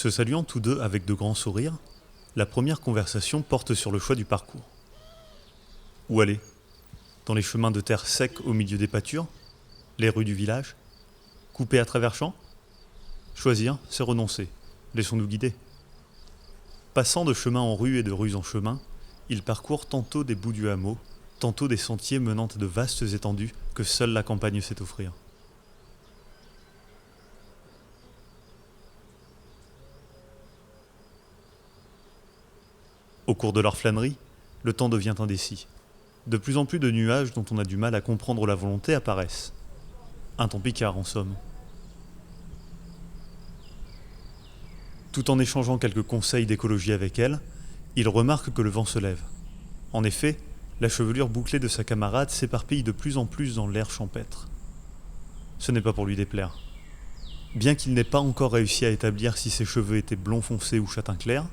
Se saluant tous deux avec de grands sourires, la première conversation porte sur le choix du parcours. Où aller? Dans les chemins de terre secs au milieu des pâtures? Les rues du village? Couper à travers champs? Choisir, c'est renoncer. Laissons-nous guider. Passant de chemin en rue et de rues en chemin, ils parcourent tantôt des bouts du hameau, tantôt des sentiers menant à de vastes étendues que seule la campagne sait offrir. Au cours de leur flânerie, le temps devient indécis. De plus en plus de nuages dont on a du mal à comprendre la volonté apparaissent. Un temps picard en somme. Tout en échangeant quelques conseils d'écologie avec elle, il remarque que le vent se lève. En effet, la chevelure bouclée de sa camarade s'éparpille de plus en plus dans l'air champêtre. Ce n'est pas pour lui déplaire. Bien qu'il n'ait pas encore réussi à établir si ses cheveux étaient blond foncé ou châtain clair,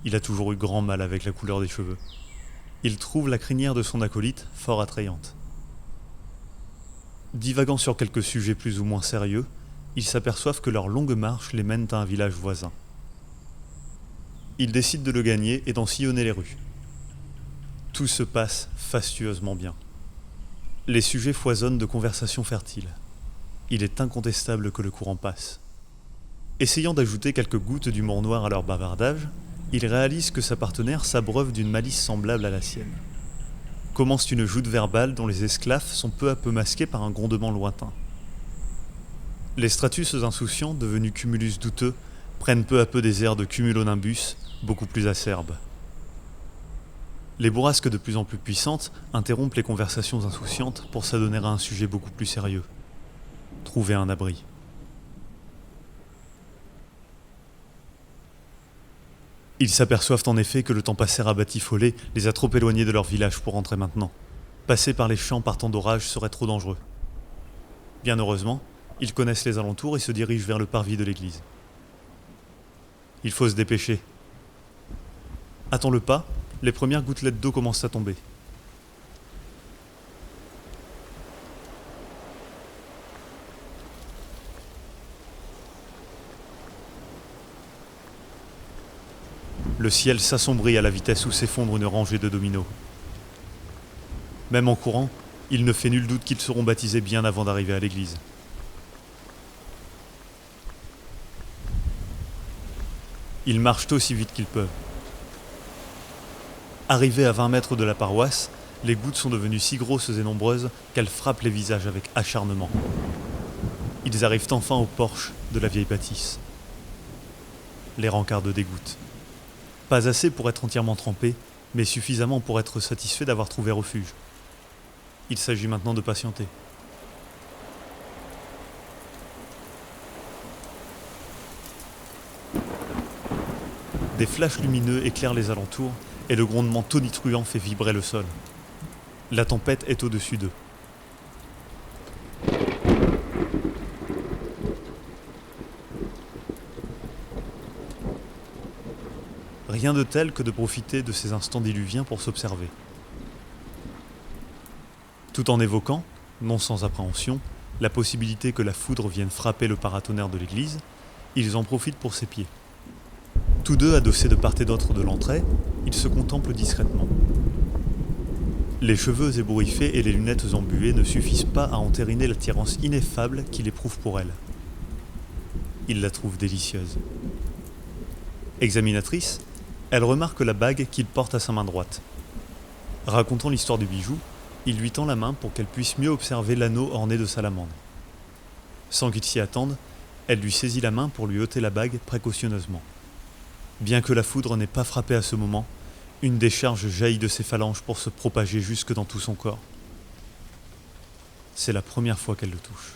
il a toujours eu grand mal avec la couleur des cheveux. Il trouve la crinière de son acolyte fort attrayante. Divaguant sur quelques sujets plus ou moins sérieux, ils s'aperçoivent que leur longue marche les mène à un village voisin. Ils décident de le gagner et d'en sillonner les rues. Tout se passe fastueusement bien. Les sujets foisonnent de conversations fertiles. Il est incontestable que le courant passe. Essayant d'ajouter quelques gouttes d'humour noir à leur bavardage, il réalise que sa partenaire s'abreuve d'une malice semblable à la sienne. Commence une joute verbale dont les esclaves sont peu à peu masqués par un grondement lointain. Les stratus insouciants, devenus cumulus douteux, prennent peu à peu des airs de cumulonimbus, beaucoup plus acerbes. Les bourrasques de plus en plus puissantes interrompent les conversations insouciantes pour s'adonner à un sujet beaucoup plus sérieux. Trouver un abri. Ils s'aperçoivent en effet que le temps passé à batifoler les a trop éloignés de leur village pour rentrer maintenant. Passer par les champs par temps d'orage serait trop dangereux. Bien heureusement, ils connaissent les alentours et se dirigent vers le parvis de l'église. Il faut se dépêcher. Attends le pas, les premières gouttelettes d'eau commencent à tomber. Le ciel s'assombrit à la vitesse où s'effondre une rangée de dominos. Même en courant, il ne fait nul doute qu'ils seront baptisés bien avant d'arriver à l'église. Ils marchent aussi vite qu'ils peuvent. Arrivés à 20 mètres de la paroisse, les gouttes sont devenues si grosses et nombreuses qu'elles frappent les visages avec acharnement. Ils arrivent enfin au porche de la vieille bâtisse. Les rencarts de dégoûtent. Pas assez pour être entièrement trempés, mais suffisamment pour être satisfait d'avoir trouvé refuge. Il s'agit maintenant de patienter. Des flashs lumineux éclairent les alentours et le grondement tonitruant fait vibrer le sol. La tempête est au-dessus d'eux. Rien de tel que de profiter de ces instants diluviens pour s'observer. Tout en évoquant, non sans appréhension, la possibilité que la foudre vienne frapper le paratonnerre de l'église, ils en profitent pour s'épier. Tous deux adossés de part et d'autre de l'entrée, ils se contemplent discrètement. Les cheveux ébouriffés et les lunettes embuées ne suffisent pas à entériner l'attirance ineffable qu'il éprouve pour elle. Il la trouve délicieuse. Examinatrice, elle remarque la bague qu'il porte à sa main droite. Racontant l'histoire du bijou, il lui tend la main pour qu'elle puisse mieux observer l'anneau orné de salamandre. Sans qu'il s'y attende, elle lui saisit la main pour lui ôter la bague précautionneusement. Bien que la foudre n'ait pas frappé à ce moment, une décharge jaillit de ses phalanges pour se propager jusque dans tout son corps. C'est la première fois qu'elle le touche.